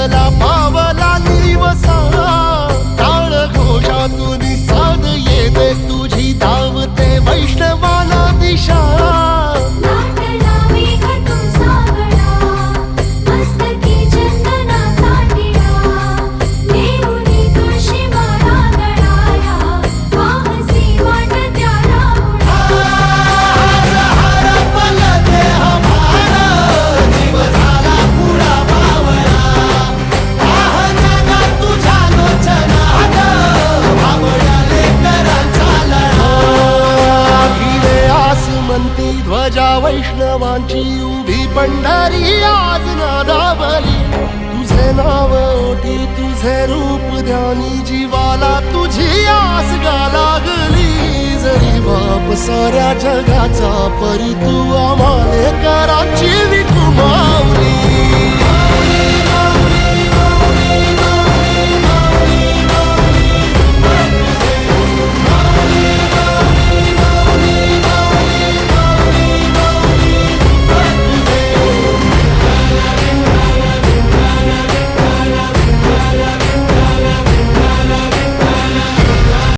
उठला पावला दिवसा टाळ घोषातून साध येते तुझी धावते वैष्णवाला दिशा ध्वजा वैष्णवांची उभी पंढरी आज नादावली तुझे नाव ओठी तुझे रूप ध्यानी जीवाला तुझी आस गा लागली जरी बाप साऱ्या जगाचा परी तू आम्हाले